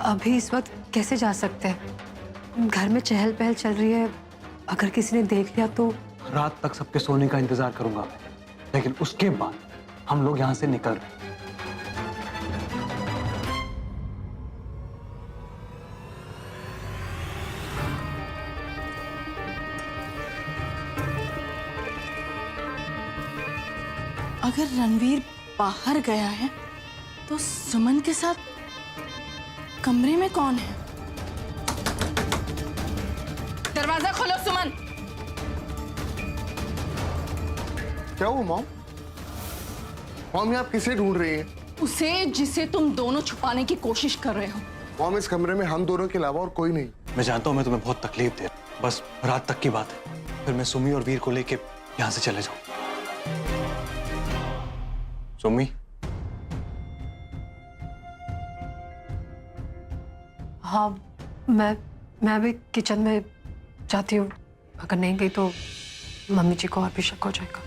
अभी इस वक्त कैसे जा सकते हैं? घर में चहल पहल चल रही है, अगर किसी ने देख लिया तो। रात तक सबके सोने का इंतजार करूंगा मैं, लेकिन उसके बाद हम लोग यहाँ से निकल रहे हैं। अगर रणवीर बाहर गया है तो सुमन के साथ कमरे में कौन है? दरवाजा खोलो सुमन। क्या हुआ मॉम? मॉम, आप किसे ढूंढ रही हैं? उसे जिसे तुम दोनों छुपाने की कोशिश कर रहे हो। मॉम, इस कमरे में हम दोनों के अलावा और कोई नहीं। मैं जानता हूँ मैं तुम्हें बहुत तकलीफ दे, बस रात तक की बात है, फिर मैं सुमी और वीर को लेके यहाँ से चले जाऊँ। सुमी, हाँ, मैं भी किचन में जाती हूँ। अगर नहीं गई तो मम्मी जी को और भी शक हो जाएगा।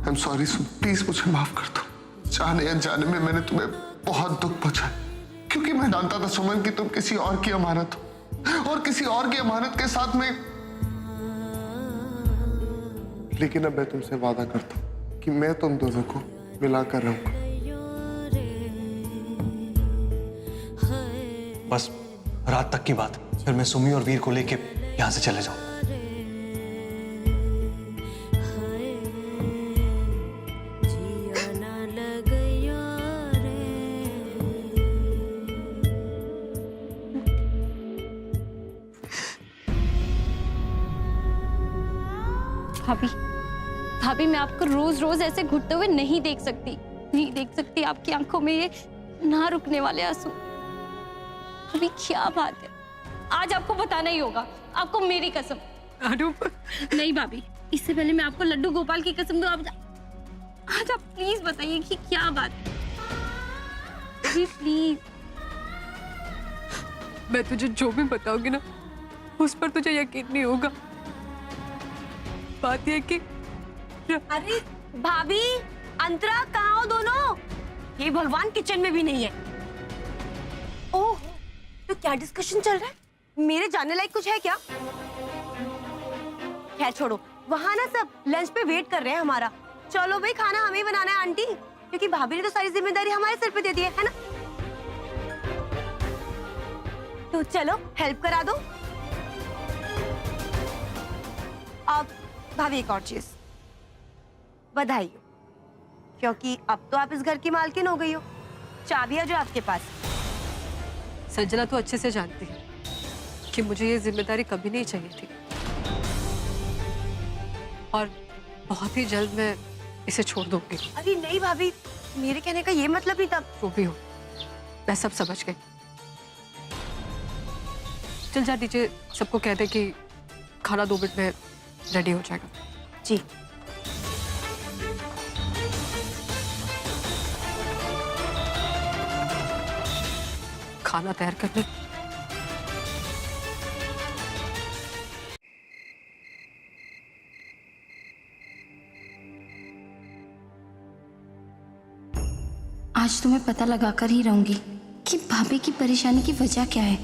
I'm sorry सुन, प्लीज मुझे माफ कर दो। जाने अनजाने में मैंने तुम्हें बहुत दुख पहुंचाया, क्योंकि मैं जानता था सुमन कि तुम किसी और की अमानत हो, और किसी और की अमानत के साथ में। लेकिन अब मैं तुमसे वादा करता हूं कि मैं तुम दोनों को मिलाकर रहूंगा। बस रात तक की बात, फिर मैं सुमी और वीर को लेके यहाँ से चले जाऊँ। भाभी, भाभी मैं आपको रोज रोज ऐसे घुटते हुए नहीं देख सकती, नहीं देख सकती। आपकी आंखों में ये ना रुकने वाले आंसू। भाभी क्या बात है, आज आपको बताना ही होगा, आपको मेरी कसम। नहीं भाभी, इससे पहले मैं आपको लड्डू गोपाल की कसम दूं। आज आप प्लीज बताइए कि क्या बात है। प्लीज। मैं तुझे जो भी बताऊंगी ना, उस पर तुझे यकीन नहीं होगा। बात यह कि अरे भाभी, अंतरा कहाँ हो दोनों? ये भगवान किचन में भी नहीं है। ओह, तो क्या डिस्कशन चल रहा है? मेरे जानने लायक कुछ है क्या? खैर छोड़ो, वहां ना सब लंच पे वेट कर रहे हैं हमारा। चलो भाई, खाना हमें ही बनाना है आंटी, क्योंकि भाभी ने तो सारी जिम्मेदारी हमारे सिर पे दे दी है ना? तो चलो हेल्प करा दो। अब भाभी एक और चीज, बधाई हो, क्योंकि अब तो आप इस घर की मालकिन हो गई हो। चाबियां जो आपके पास। संजना तो अच्छे से जानती है कि मुझे ये जिम्मेदारी कभी नहीं चाहिए थी, और बहुत ही जल्द मैं इसे छोड़ दूंगी। अरे नहीं भाभी, मेरे कहने का ये मतलब नहीं था। जो भी हो, मैं सब समझ गई। चल जा, दीजिए सबको कह दे कि खाना 2 मिनट में रेडी हो जाएगा। जी। खाना तैयार कर ले। आज तो मैं पता लगाकर ही रहूंगी कि भाभी की परेशानी की वजह क्या है।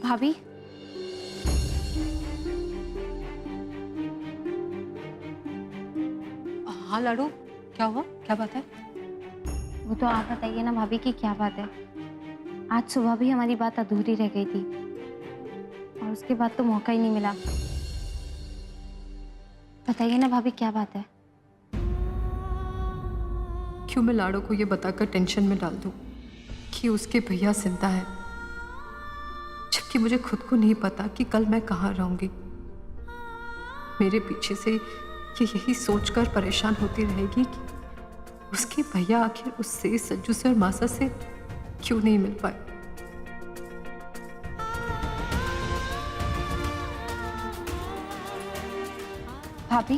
भाभी, हाँ लाडू, क्या हुआ? क्या बात है? वो तो आप बताइए ना भाभी की क्या बात है। आज सुबह भी हमारी बात अधूरी रह गई थी और उसके के बाद तो मौका ही नहीं मिला। बताइए ना भाभी, क्या बात है? क्यों मैं लाड़ो को ये बताकर टेंशन में डाल दूं कि उसके भैया जिंदा है, जबकि मुझे खुद को नहीं पता कि कल मैं कहाँ रहूंगी। मेरे पीछे से ये यही सोचकर परेशान होती रहेगी कि उसके भैया आखिर उससे, सज्जू से और मासा से क्यों नहीं मिल पाए। भाभी,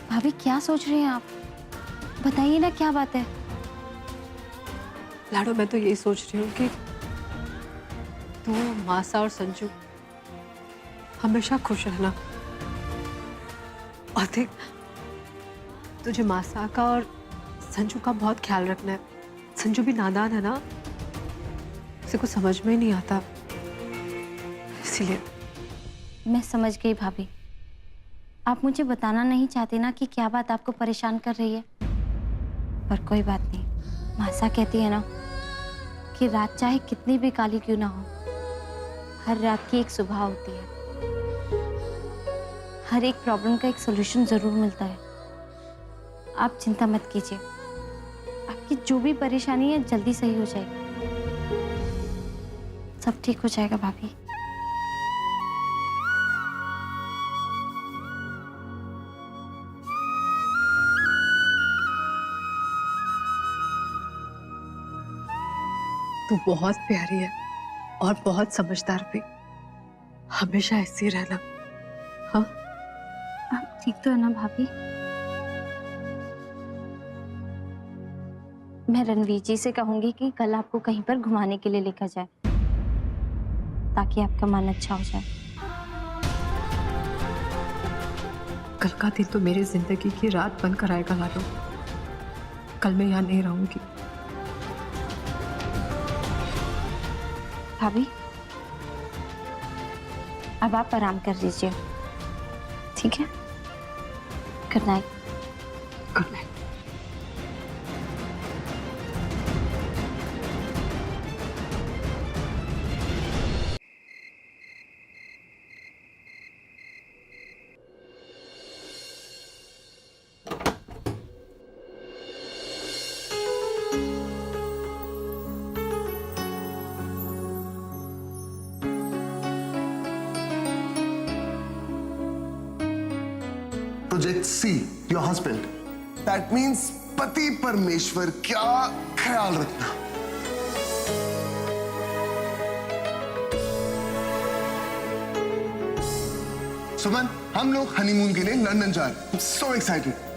भाभी क्या सोच रहे हैं आप? बताइए ना, क्या बात है? लाड़ो, मैं तो यही सोच रही हूँ कि तू, मासा और संजू हमेशा खुश रहना। और देख, तुझे मासा का और संजू का बहुत ख्याल रखना है। संजू भी नादान है ना, उसे कुछ समझ में ही नहीं आता, इसीलिए। मैं समझ गई भाभी। आप मुझे बताना नहीं चाहते ना कि क्या बात आपको परेशान कर रही है, पर कोई बात नहीं। मासा कहती है ना कि रात चाहे कितनी भी काली क्यों ना हो, हर रात की एक सुबह होती है। हर एक प्रॉब्लम का एक सॉल्यूशन जरूर मिलता है। आप चिंता मत कीजिए, आपकी जो भी परेशानी है जल्दी सही हो जाएगी। सब ठीक हो जाएगा भाभी। तू बहुत प्यारी है और बहुत समझदार भी। हमेशा ऐसी रहना। हाँ, आप ठीक तो है ना भाभी? मैं रणवीर जी से कहूंगी कि कल आपको कहीं पर घुमाने के लिए लेकर जाए, ताकि आपका मन अच्छा हो जाए। कल का दिन तो मेरी जिंदगी की रात बन कर आएगा लाडो। कल मैं यहाँ नहीं रहूंगी। भाभी, अब आप आराम कर लीजिए, ठीक है? Good night. Good night. Project C, your husband, that means पति परमेश्वर। क्या ख्याल रखना। सुमन, हम लोग हनीमून के लिए लंदन जा रहे हैं। So excited.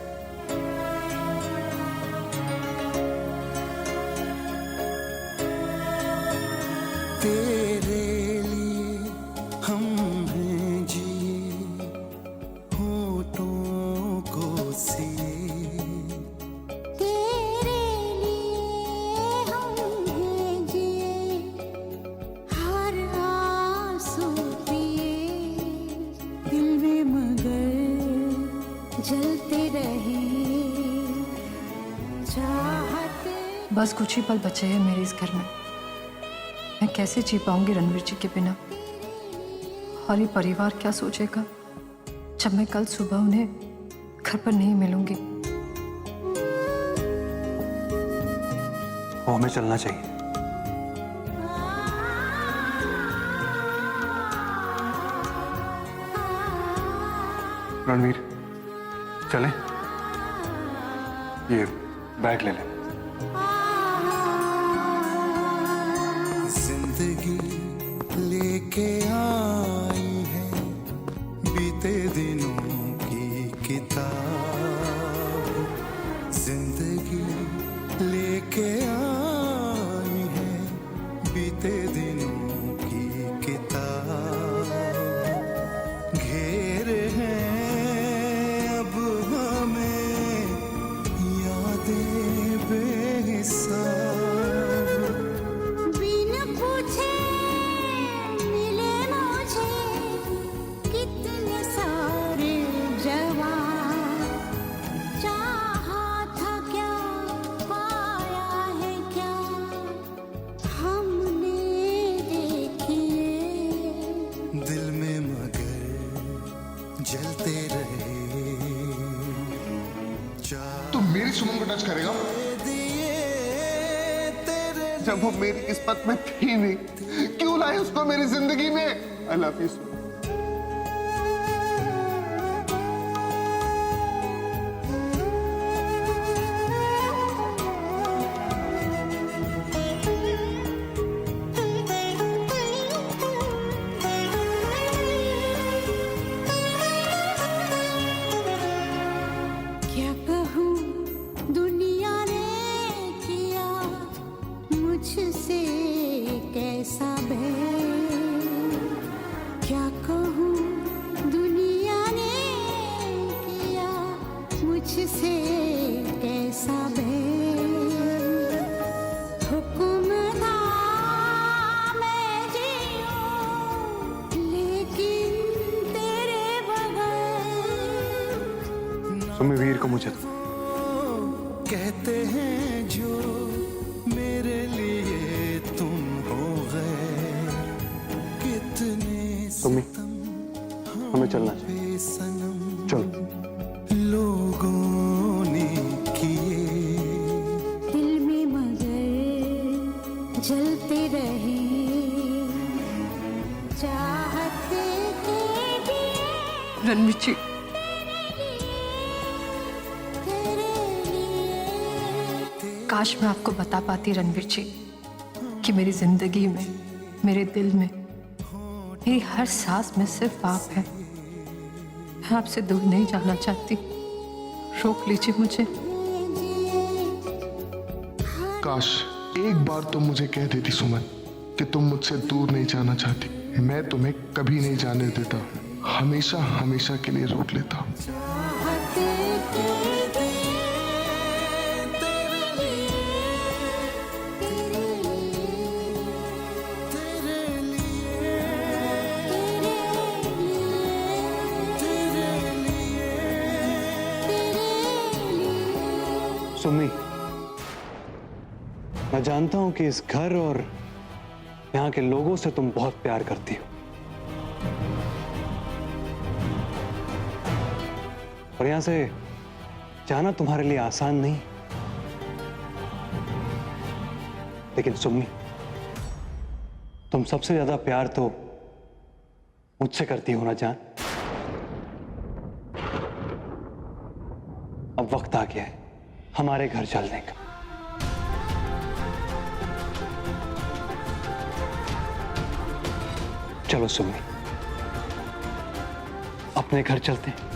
बस कुछ ही पल बचे हैं मेरे इस घर में। मैं कैसे जी पाऊंगी रणवीर जी के बिना? और ये परिवार क्या सोचेगा जब मैं कल सुबह उन्हें घर पर नहीं मिलूंगी? वो हमें चलना चाहिए। रणवीर, चलें? ये बैग ले लें। जिंदगी लेके आई है बीते दिनों की किताब। जिंदगी लेके आई है बीते दिनों की किताब। घेर है अब हमें यादें बेहिसाब। बिन पूछे मिले मुझे मेरी सुमन को टच करेगा जब वो मेरी किस्मत में थी नहीं? क्यों लाए उसको मेरी जिंदगी में? आई लव यू सुमन। क्या कहूँ दुनिया ने किया मुझसे कैसा बैर, क्या कहूँ दुनिया ने किया मुझसे कैसा बैर, हुक्म था मैं जीऊं लेकिन तेरे बगैर। सुमी, वीर को मुझे कहते हैं जो मेरे लिए तुम हो गए, कितने सुमी, हमें चलना चाहिए। सनम चलो। लोगों ने किए, दिल में मगर जलते रहे चाहते के दिए रणवीर जी, तेरे लिए। काश मैं आपको बता पाती रणवीर जी कि मेरी जिंदगी में, मेरे दिल में, मेरी हर सांस में सिर्फ आप हैं। मैं आपसे दूर नहीं जाना चाहती, रोक लीजिए मुझे। काश एक बार तुम मुझे कह देती सुमन कि तुम मुझसे दूर नहीं जाना चाहती। मैं तुम्हें कभी नहीं जाने देता, हमेशा हमेशा के लिए रोक लेता। चाहते के दिए तेरे लिए, तेरे लिए, तेरे लिए, तेरे लिए, तेरे लिए। तेरे लिए। सुमी, मैं जानता हूं कि इस घर और यहाँ के लोगों से तुम बहुत प्यार करती हो, और यहां से जाना तुम्हारे लिए आसान नहीं। लेकिन सुमी, तुम सबसे ज्यादा प्यार तो मुझसे करती हो ना जान। अब वक्त आ गया है हमारे घर चलने का। चलो सुमी, अपने घर चलते हैं।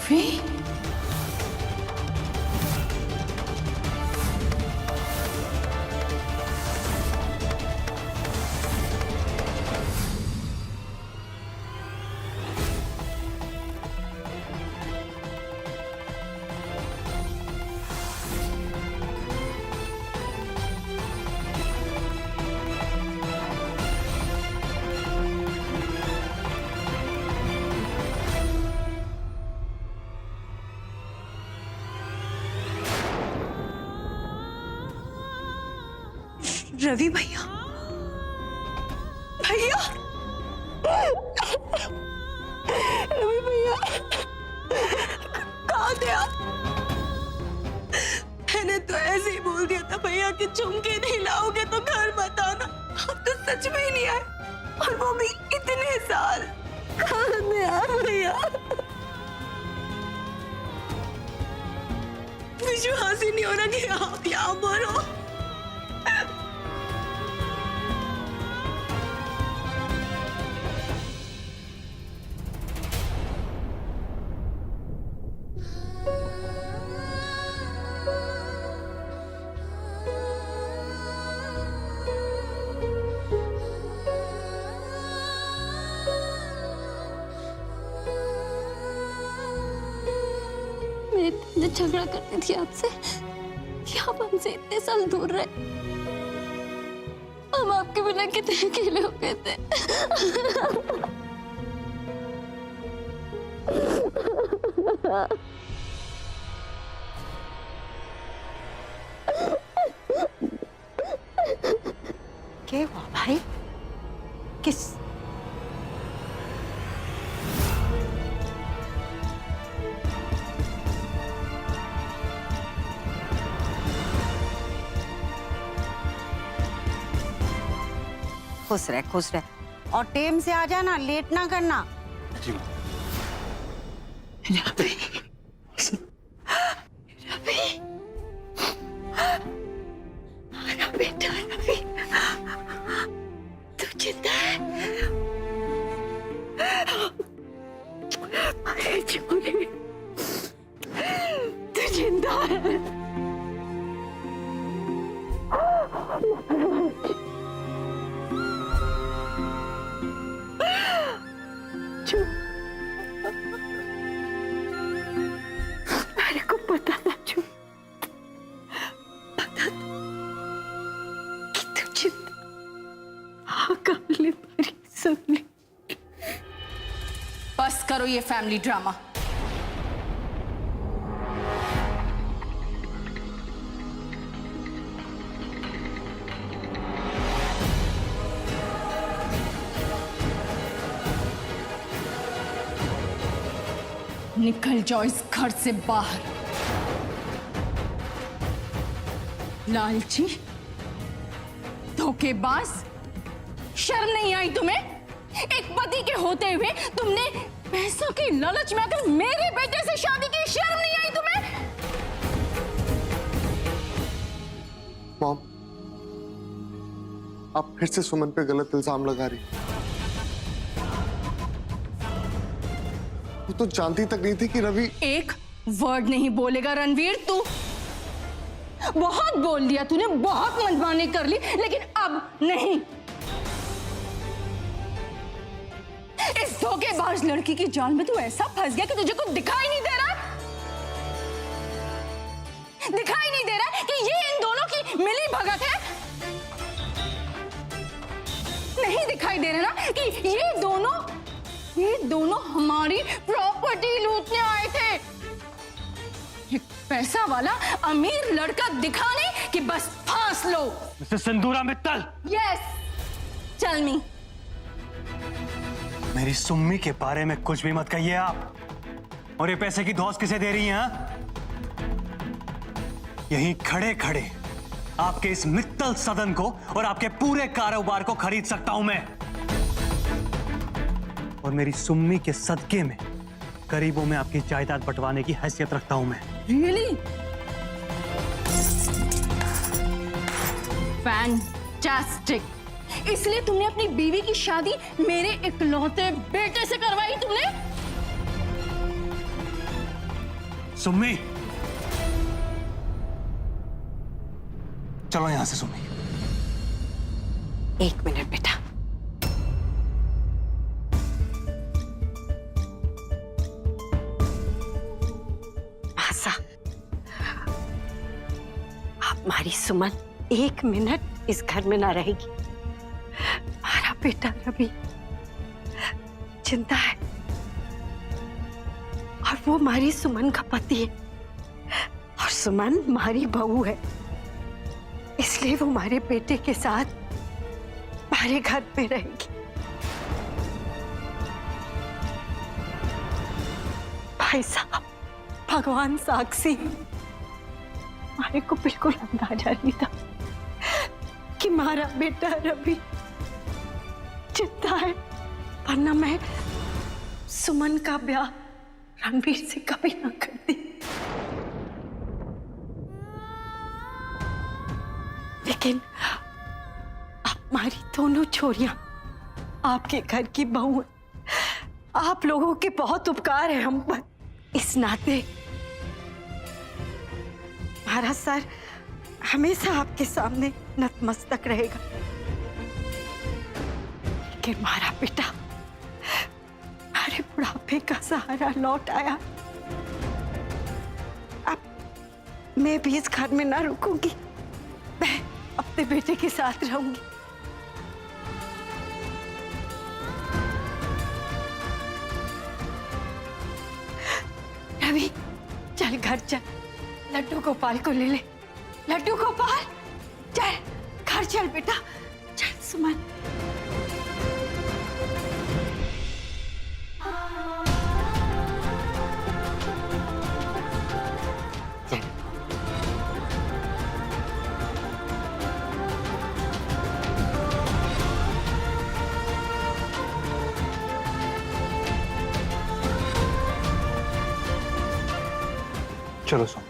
वी रवि भैया, भैया, रवि भैया, कहाँ थे आप? मैंने तो ऐसे ही बोल दिया था भैया कि झुमके नहीं लाओगे तो घर मत आना। आप तो सच में ही नहीं आए, और वो भी इतने साल। कहाँ थे आप भैया? विश्वास ही नहीं हो रहा कि आप यहाँ पर हो। इतने झगड़ा करती थी आपसे कि आप हमसे इतने साल दूर रहे। हम आपके बिना कितने अकेले हो गए थे। क्या हुआ भाई? किस खुश रह और टेम से आ जाना, लेट ना करना। जी बेटा रवि, तू जिंदा है? अरे छोरी, तू जिंदा है? मेरे को पता था जो पता था कि तू जिंदा। हाँ काबिले परी सुनने। बस करो ये फैमिली ड्रामा। निकल जाओ इस घर से बाहर। लालची, धोखेबाज, शर्म नहीं आई तुम्हें? एक पति के होते हुए तुमने पैसों की लालच में आकर मेरे बेटे से शादी की। शर्म नहीं आई तुम्हें? मॉम, आप फिर से सुमन पे गलत इल्जाम लगा रही। वो तो जानती तक नहीं थी कि रवि। एक वर्ड नहीं बोलेगा रणवीर तू। बहुत बोल दिया तूने, बहुत मनमानी कर ली, लेकिन अब नहीं। इस धोखेबाज लड़की की जाल में तू ऐसा फंस गया कि तुझे कुछ दिखाई नहीं दे रहा। दिखाई नहीं दे रहा कि ये इन दोनों की मिली भगत है। नहीं दिखाई दे रहा ना कि ये दोनों हमारी प्रॉपर्टी लूटने आए थे। एक पैसा वाला अमीर लड़का दिखाने कि बस फांस लो। मिस्टर सिंदूरा मित्तल, यस, टेल मी। मेरी सुम्मी के बारे में कुछ भी मत कहिए आप। और ये पैसे की धौंस किसे दे रही हैं? हाँ? यहीं खड़े खड़े आपके इस मित्तल सदन को और आपके पूरे कारोबार को खरीद सकता हूं मैं। और मेरी सुम्मी के सदके में गरीबों में आपकी जायदाद बंटवाने की हैसियत रखता हूं मैं। रियली? फैंटास्टिक। इसलिए तुमने अपनी बीवी की शादी मेरे इकलौते बेटे से करवाई तुमने? सुम्मी, चलो यहां से। सुम्मी, एक मिनट बेटा। आशा, हमारी सुमन एक मिनट इस घर में ना रहेगी। हमारा बेटा रवि चिंता है और वो हमारी सुमन का पति है और सुमन हमारी बहू है। इसलिए वो हमारे बेटे के साथ हमारे घर पे रहेगी। भाई साहब, भगवान साक्षी, हमारे को बिल्कुल अंदाजा नहीं था कि हमारा बेटा रवि जिंदा है, वरना मैं सुमन का ब्याह रणवीर से कभी ना करती। लेकिन हमारी दोनों छोरियां आपके घर की बहू हैं। आप लोगों के बहुत उपकार है हम पर। इस नाते हमारा सर हमेशा आपके सामने नतमस्तक रहेगा। लेकिन हमारा बेटा हमारे बुढ़ापे का सहारा लौट आया। मैं भी इस घर में ना रुकूंगी, मैं अपने बेटे के साथ रहूंगी। रवि चल घर चल, लड्डू गोपाल को ले ले। लड्डू गोपाल चल घर चल बेटा, चल सुमन। चलो सुन।